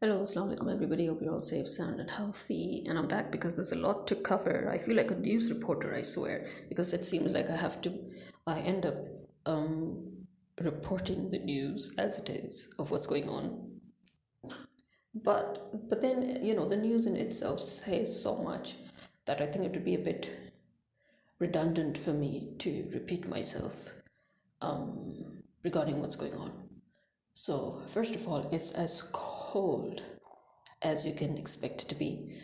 Hello, assalamu alaikum everybody. Hope you're all safe, sound, and healthy. And I'm back because there's a lot to cover. I feel like a news reporter, I swear, because it seems like I end up reporting the news as it is of what's going on. But then, the news in itself says so much that I think it would be a bit redundant for me to repeat myself regarding what's going on. So, first of all, it's as cold as you can expect it to be.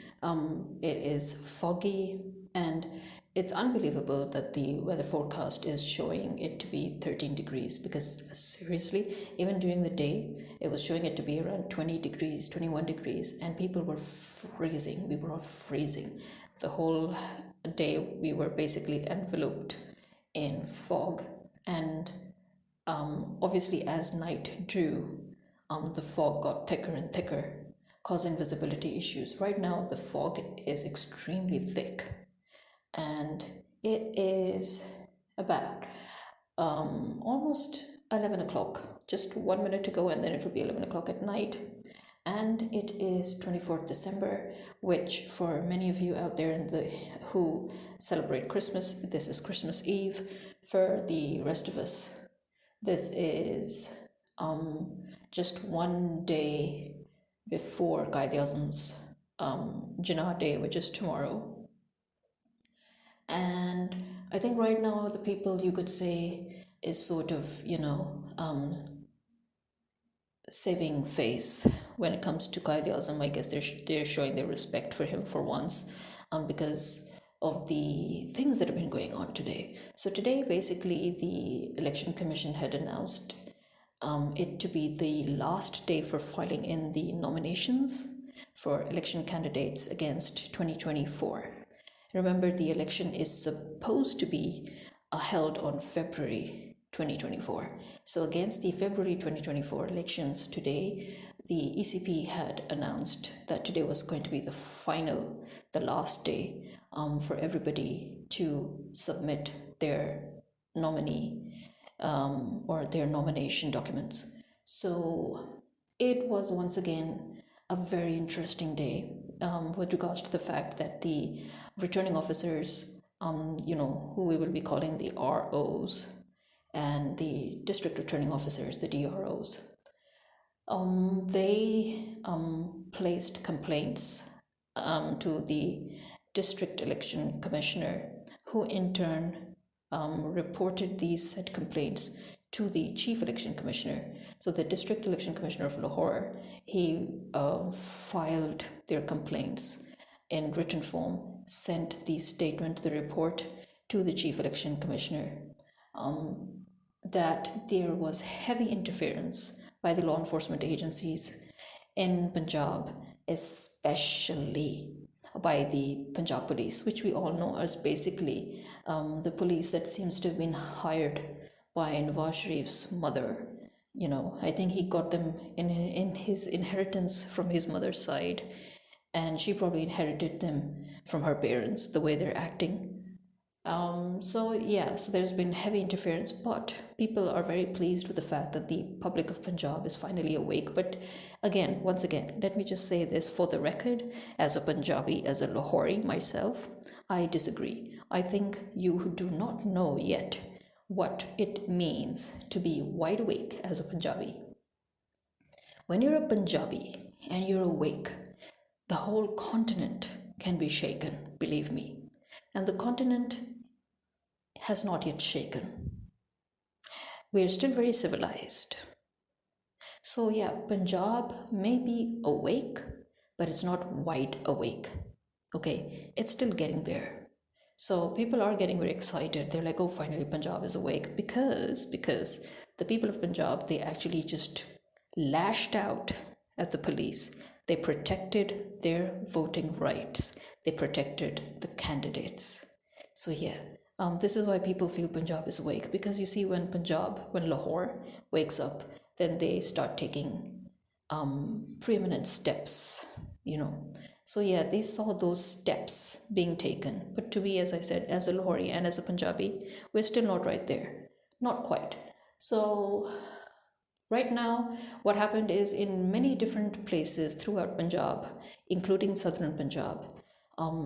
It is foggy, and it's unbelievable that the weather forecast is showing it to be 13 degrees because, seriously, even during the day, it was showing it to be around 20 degrees, 21 degrees, and people were freezing. We were all freezing. The whole day, we were basically enveloped in fog, and obviously, as night drew, the fog got thicker and thicker, causing visibility issues. Right now, the fog is extremely thick, and it is about almost 11 o'clock, just 1 minute to go, and then it will be 11 o'clock at night. And it is 24th December, which for many of you out there who celebrate Christmas, this is Christmas Eve. For the rest of us, this is just one day before Qaid Azam's Jinnah Day, which is tomorrow. And I think right now the people, you could say, is sort of, saving face when it comes to Qaid Azam. I guess they're showing their respect for him for once, because of the things that have been going on today. So today, basically, the Election Commission had announced it to be the last day for filing in the nominations for election candidates against 2024. Remember, the election is supposed to be held on February 2024. So against the February 2024 elections today, the ECP had announced that today was going to be the last day for everybody to submit their nominee or their nomination documents. So it was once again a very interesting day with regards to the fact that the returning officers, who we will be calling the ROs, and the district returning officers, the DROs, they placed complaints to the district election commissioner, who in turn reported these said complaints to the chief election commissioner. So the district election commissioner of Lahore, he filed their complaints in written form, sent the statement, the report, to the chief election commissioner, that there was heavy interference by the law enforcement agencies in Punjab, especially by the Punjab police, which we all know as basically the police that seems to have been hired by Nawaz Sharif's mother. I think he got them in his inheritance from his mother's side, and she probably inherited them from her parents, the way they're acting. So there's been heavy interference, but people are very pleased with the fact that the public of Punjab is finally awake. But once again, let me just say this for the record: as a Punjabi, as a Lahori myself, I disagree. I think you do not know yet what it means to be wide awake as a Punjabi. When you're a Punjabi and you're awake, the whole continent can be shaken, believe me. And the continent has not yet shaken. We are still very civilized. So Punjab may be awake, but it's not wide awake. Okay, it's still getting there. So people are getting very excited. They're like, oh, finally Punjab is awake, because the people of Punjab, they actually just lashed out at the police. They protected their voting rights. They protected the candidates. So this is why people feel Punjab is awake, because you see, when Lahore wakes up, then they start taking preeminent steps, So they saw those steps being taken. But to me, as I said, as a Lahori and as a Punjabi, we're still not right there. Not quite. So Right now, what happened is in many different places throughout Punjab, including southern Punjab,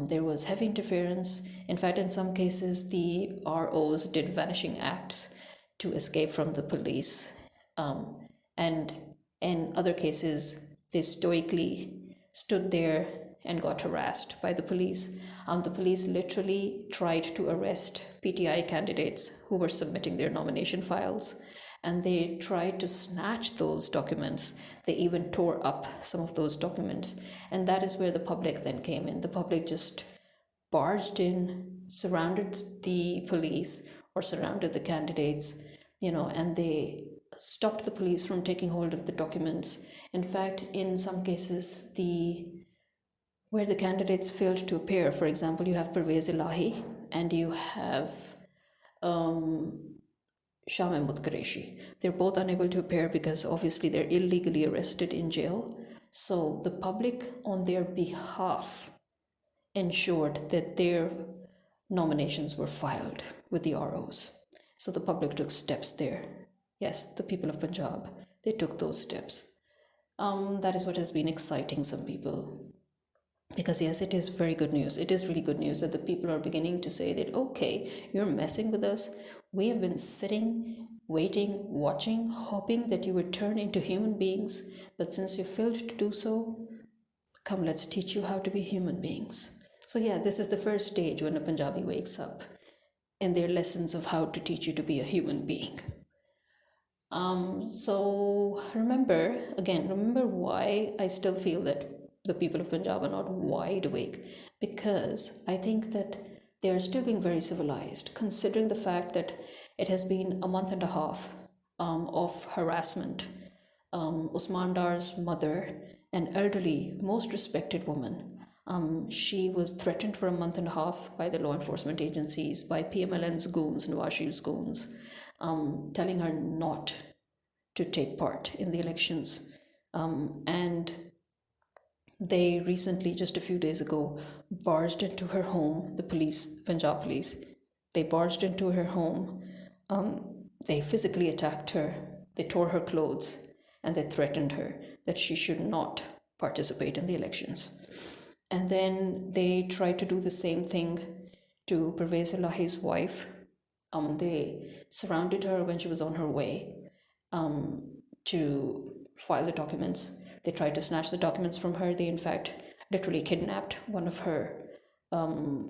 there was heavy interference. In fact, in some cases, the ROs did vanishing acts to escape from the police. And in other cases, they stoically stood there and got harassed by the police. The police literally tried to arrest PTI candidates who were submitting their nomination files, and they tried to snatch those documents. They even tore up some of those documents, and that is where the public then came in. The public just barged in, surrounded the police or surrounded the candidates, and they stopped the police from taking hold of the documents. In fact, in some cases, where the candidates failed to appear, for example, you have Pervez Elahi and you have Shah Mahmood Qureshi. They're both unable to appear because obviously they're illegally arrested in jail. So the public, on their behalf, ensured that their nominations were filed with the ROs. So the public took steps there. Yes, the people of Punjab, they took those steps. That is what has been exciting some people. Because yes, it is very good news. It is really good news that the people are beginning to say that, okay, you're messing with us. We have been sitting, waiting, watching, hoping that you would turn into human beings. But since you failed to do so, come, let's teach you how to be human beings. So yeah, this is the first stage when a Punjabi wakes up and their lessons of how to teach you to be a human being. So remember why I still feel that the people of Punjab are not wide awake, because I think that they are still being very civilized, considering the fact that it has been a month and a half of harassment. Usman Dar's mother, an elderly, most respected woman, she was threatened for a month and a half by the law enforcement agencies, by PMLN's goons, Nawaz Sharif's goons, telling her not to take part in the elections. And they recently, just a few days ago, barged into her home, the police, Punjab police. They barged into her home. They physically attacked her. They tore her clothes, and they threatened her that she should not participate in the elections. And then they tried to do the same thing to Pervez Elahi's wife. They surrounded her when she was on her way to file the documents. They tried to snatch the documents from her. They, in fact, literally kidnapped one of her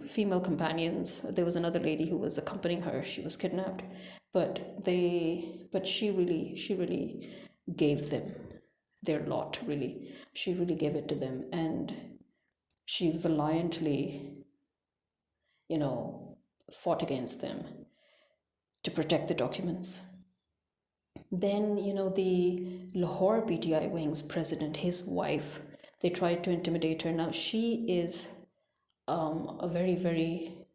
female companions. There was another lady who was accompanying her. She was kidnapped, but she really gave them their lot. Really, she really gave it to them, and she valiantly, fought against them to protect the documents. Then, the Lahore PTI wing's president, his wife, they tried to intimidate her. Now, she is a very, very,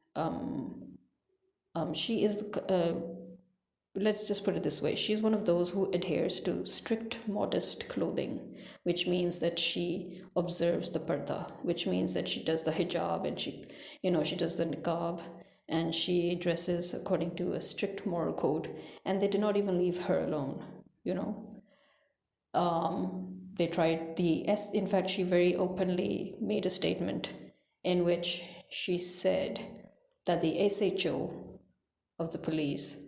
she is, let's just put it this way. She's one of those who adheres to strict, modest clothing, which means that she observes the parda, which means that she does the hijab and she does the niqab, and she dresses according to a strict moral code, and they did not even leave her alone. They tried in fact, she very openly made a statement in which she said that the SHO of the police,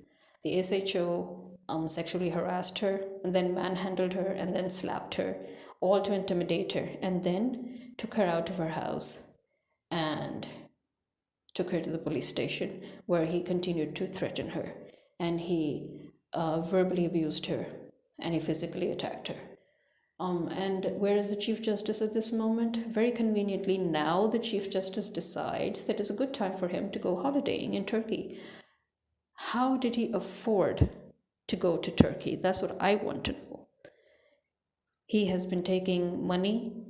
the SHO sexually harassed her and then manhandled her and then slapped her, all to intimidate her, and then took her out of her house and took her to the police station, where he continued to threaten her, and he verbally abused her, and he physically attacked her. And where is the Chief Justice at this moment? Very conveniently, now the Chief Justice decides that it's a good time for him to go holidaying in Turkey. How did he afford to go to Turkey? That's what I want to know. He has been taking money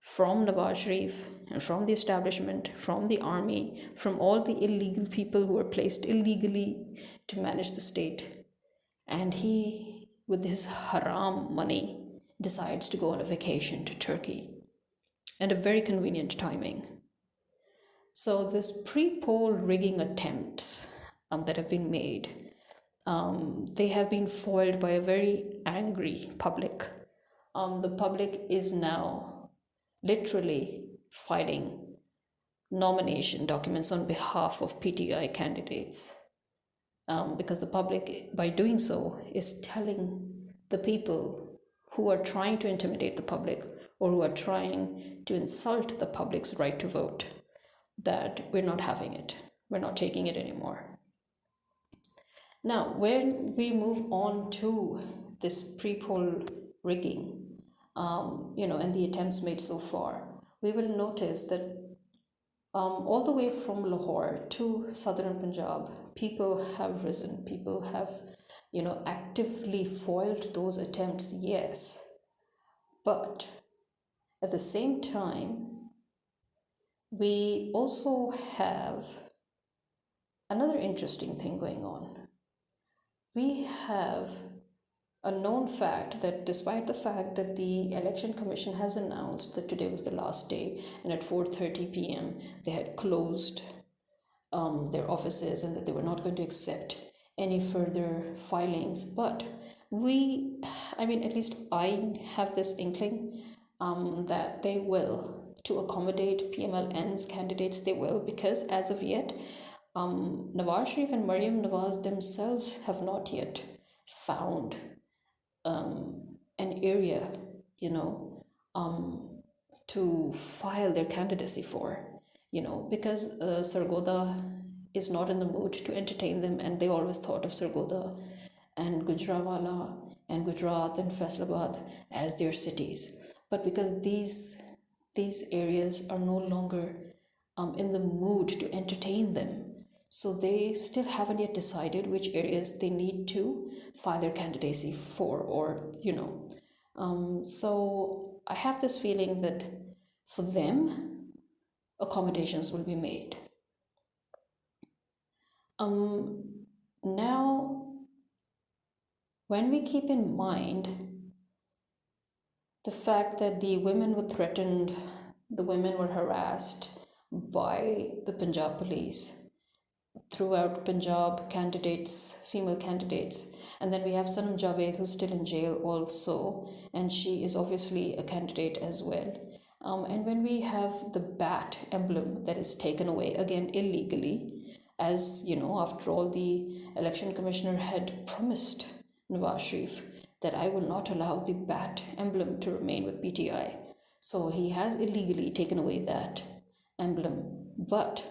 from Nawaz Sharif and from the establishment, from the army, from all the illegal people who were placed illegally to manage the state. And he, with his haram money, decides to go on a vacation to Turkey. And a very convenient timing. So this pre-poll rigging attempts that have been made, they have been foiled by a very angry public. The public is now literally filing nomination documents on behalf of PTI candidates, because the public, by doing so, is telling the people who are trying to intimidate the public or who are trying to insult the public's right to vote that we're not having it, we're not taking it anymore. Now, when we move on to this pre-poll rigging, and the attempts made so far, we will notice that all the way from Lahore to southern Punjab, people have risen, people have, actively foiled those attempts, yes. But at the same time, we also have another interesting thing going on. We have a known fact that despite the fact that the election commission has announced that today was the last day and at 4:30 p.m. they had closed their offices and that they were not going to accept any further filings, but at least I have this inkling that they will, to accommodate PMLN's candidates, they will, because as of yet Nawaz Sharif and Maryam Nawaz themselves have not yet found an area, to file their candidacy for, because Sargodha is not in the mood to entertain them, and they always thought of Sargodha and Gujranwala and Gujarat and Faisalabad as their cities. But because these areas are no longer in the mood to entertain them, so they still haven't yet decided which areas they need to file their candidacy for, or, so I have this feeling that for them, accommodations will be made. Now, when we keep in mind the fact that the women were threatened, the women were harassed by the Punjab police, throughout Punjab, female candidates, and then we have Sanam Javed, who's still in jail also, and she is obviously a candidate as well. And when we have the bat emblem that is taken away, again illegally, as after all, the election commissioner had promised Nawaz Sharif that I will not allow the bat emblem to remain with PTI. So he has illegally taken away that emblem. But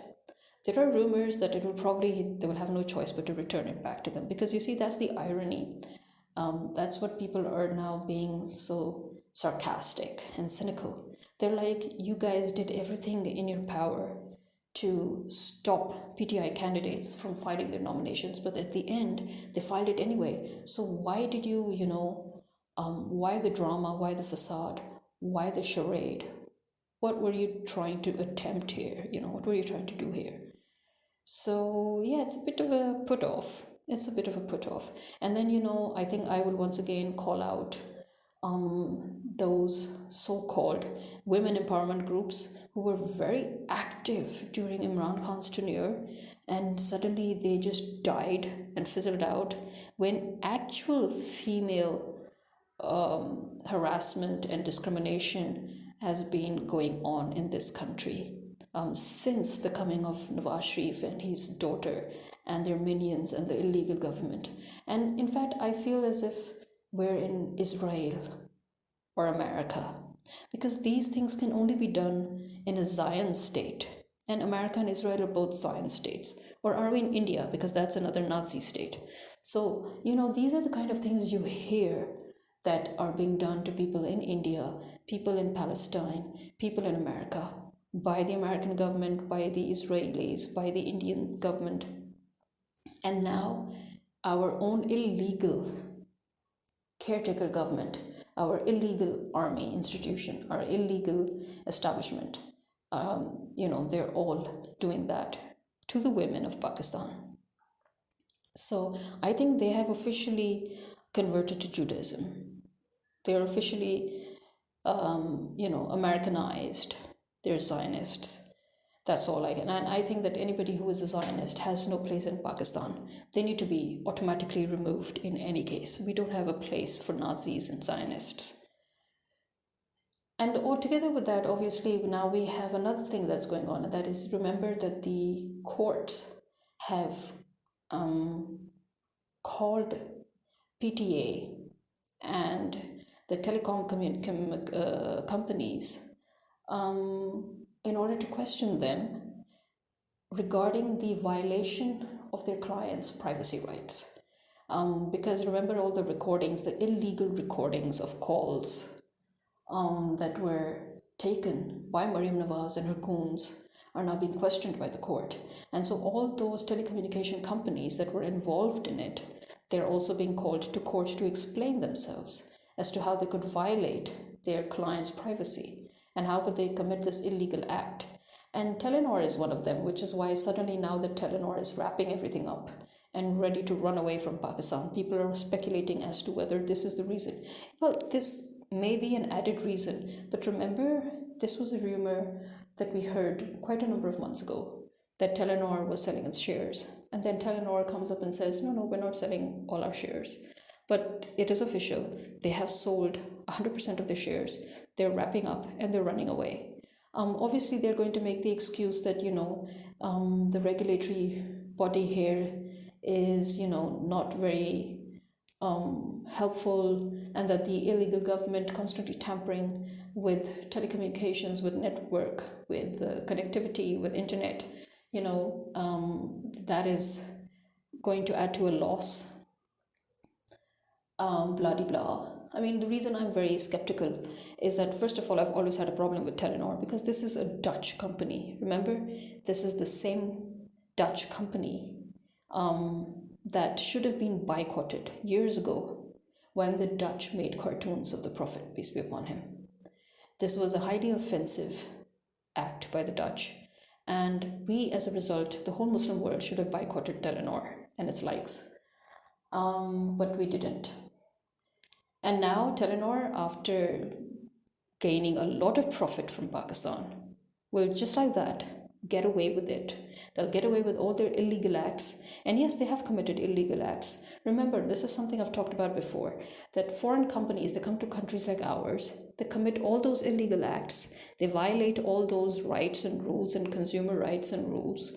there are rumors that they will have no choice but to return it back to them. Because you see, that's the irony. That's what people are now being so sarcastic and cynical. They're like, you guys did everything in your power to stop PTI candidates from filing their nominations, but at the end, they filed it anyway. So why did you, why the drama, why the facade, why the charade? What were you trying to attempt here? What were you trying to do here? So yeah, it's a bit of a put off. And then, I think I will once again call out those so-called women empowerment groups who were very active during Imran Khan's tenure, and suddenly they just died and fizzled out when actual female harassment and discrimination has been going on in this country since the coming of Nawaz Sharif and his daughter and their minions and the illegal government. And in fact, I feel as if we're in Israel or America, because these things can only be done in a Zion state. And America and Israel are both Zion states. Or are we in India? Because that's another Nazi state. So, these are the kind of things you hear that are being done to people in India, people in Palestine, people in America, by the American government, by the Israelis, by the Indian government. And now our own illegal caretaker government, our illegal army institution, our illegal establishment, they're all doing that to the women of Pakistan. So I think they have officially converted to Judaism. They're officially, Americanized. They're Zionists. That's all I can. And I think that anybody who is a Zionist has no place in Pakistan. They need to be automatically removed in any case. We don't have a place for Nazis and Zionists. And altogether with that, obviously, now we have another thing that's going on, and that is, remember that the courts have called PTA and the telecom companies in order to question them regarding the violation of their clients' privacy rights. Because remember all the recordings, the illegal recordings of calls that were taken by Mariam Nawaz and her goons are now being questioned by the court. And so all those telecommunication companies that were involved in it, they're also being called to court to explain themselves as to how they could violate their clients' privacy and how could they commit this illegal act. And Telenor is one of them, which is why suddenly now that Telenor is wrapping everything up and ready to run away from Pakistan, people are speculating as to whether this is the reason. Well, this may be an added reason, but remember, this was a rumor that we heard quite a number of months ago, that Telenor was selling its shares. And then Telenor comes up and says, no, we're not selling all our shares. But it is official. They have sold 100% of their shares. They're wrapping up and they're running away. Obviously, they're going to make the excuse that, the regulatory body here is, not very helpful, and that the illegal government constantly tampering with telecommunications, with network, with connectivity, with internet, that is going to add to a loss, blah de blah. I mean, the reason I'm very skeptical is that, first of all, I've always had a problem with Telenor because this is a Dutch company. Remember, this is the same Dutch company that should have been boycotted years ago when the Dutch made cartoons of the Prophet, peace be upon him. This was a highly offensive act by the Dutch, and we, as a result, the whole Muslim world should have boycotted Telenor and its likes, but we didn't. And now Telenor, after gaining a lot of profit from Pakistan, will just like that get away with it. They'll get away with all their illegal acts. And yes, they have committed illegal acts. Remember, this is something I've talked about before, that foreign companies, they come to countries like ours, they commit all those illegal acts, they violate all those rights and rules and consumer rights and rules,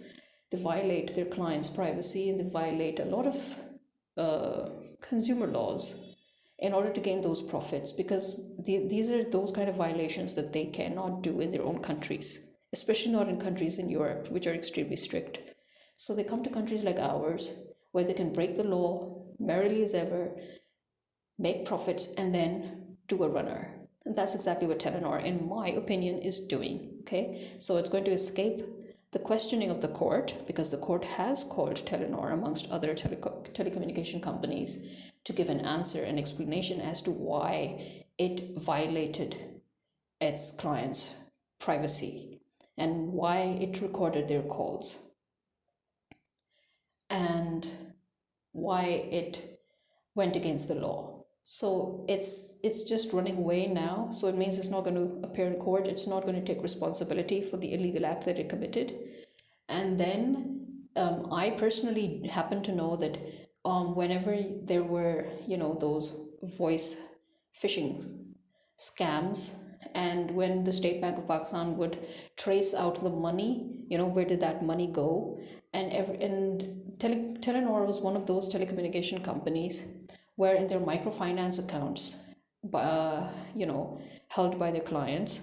they violate their clients' privacy, and they violate a lot of consumer laws in order to gain those profits, because these are those kind of violations that they cannot do in their own countries, especially not in countries in Europe, which are extremely strict. So they come to countries like ours, where they can break the law merrily as ever, make profits, and then do a runner. And that's exactly what Telenor, in my opinion, is doing. Okay, so it's going to escape the questioning of the court, because the court has called Telenor, amongst other telecommunication companies, to give an answer, an explanation as to why it violated its clients' privacy and why it recorded their calls and why it went against the law. So it's just running away now. So it means it's not going to appear in court. It's not going to take responsibility for the illegal act that it committed. And then I personally happen to know that whenever there were, those voice phishing scams, and when the State Bank of Pakistan would trace out the money, where did that money go? And Telenor was one of those telecommunication companies where in their microfinance accounts, held by their clients,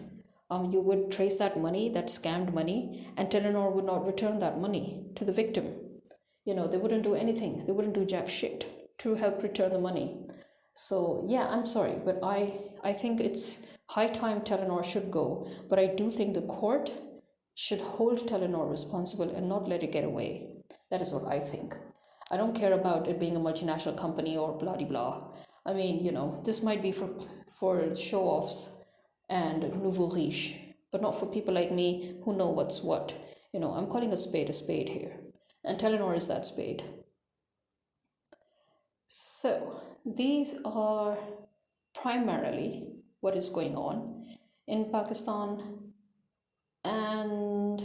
you would trace that money, that scammed money, and Telenor would not return that money to the victim. They wouldn't do anything. They wouldn't do jack shit to help return the money. So yeah, I'm sorry, but I think it's high time Telenor should go. But I do think the court should hold Telenor responsible and not let it get away. That is what I think. I don't care about it being a multinational company or blah de blah. I mean, this might be for show-offs and nouveau riche, but not for people like me who know what's what. I'm calling a spade here. And Telenor is that spade. So these are primarily what is going on in Pakistan. And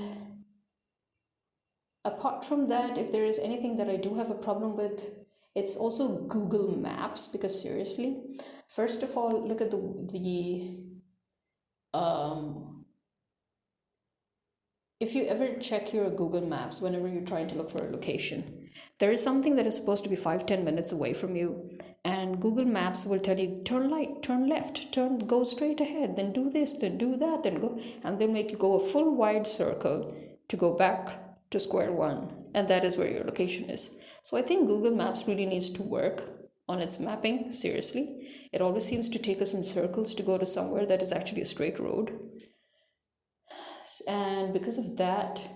Apart from that, if there is anything that I do have a problem with, it's also Google Maps, because seriously, first of all, look at the if you ever check your Google Maps whenever you're trying to look for a location, there is something that is supposed to be 5-10 minutes away from you, and Google Maps will tell you turn right, turn left, go straight ahead, then do this, then do that, then go, and they'll make you go a full wide circle to go back to square one, and that is where your location is. So I think Google Maps really needs to work on its mapping. Seriously, it always seems to take us in circles to go to somewhere that is actually a straight road. And because of that,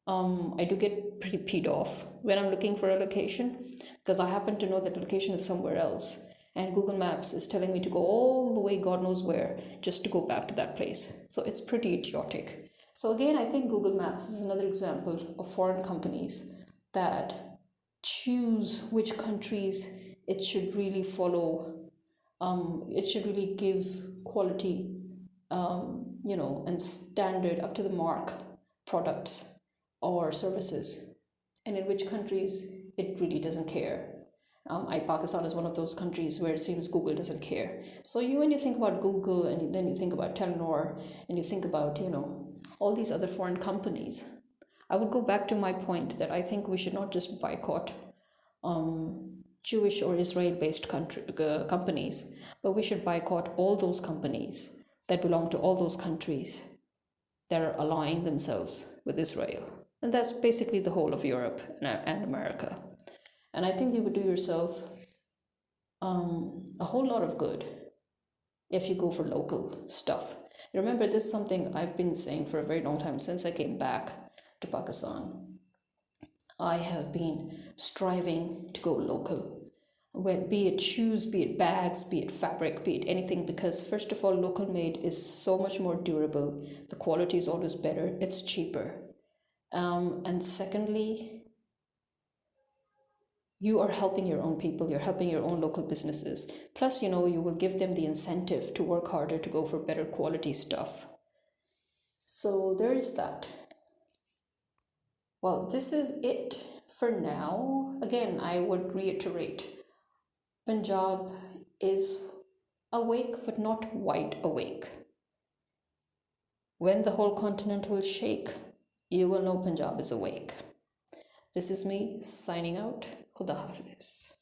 I do get pretty peed off when I'm looking for a location, because I happen to know that the location is somewhere else, and Google Maps is telling me to go all the way God knows where just to go back to that place. So it's pretty idiotic. So again, I think Google Maps is another example of foreign companies that choose which countries it should really follow. It should really give quality, and standard up to the mark products or services, and in which countries it really doesn't care. Pakistan is one of those countries where it seems Google doesn't care. So when you think about Google, and then you think about Telenor, and you think about all these other foreign companies, I would go back to my point that I think we should not just boycott Jewish or Israel-based companies, but we should boycott all those companies that belong to all those countries that are allying themselves with Israel. And that's basically the whole of Europe and America. And I think you would do yourself a whole lot of good if you go for local stuff. Remember, this is something I've been saying for a very long time since I came back to Pakistan. I have been striving to go local, be it shoes, be it bags, be it fabric, be it anything, because first of all, local made is so much more durable, the quality is always better, it's cheaper, and secondly, you are helping your own people, you're helping your own local businesses, plus you will give them the incentive to work harder to go for better quality stuff. So there's that. Well, this is it for now. Again, I would reiterate, Punjab is awake, but not wide awake. When the whole continent will shake, you will know Punjab is awake. This is me signing out. Khuda Hafiz.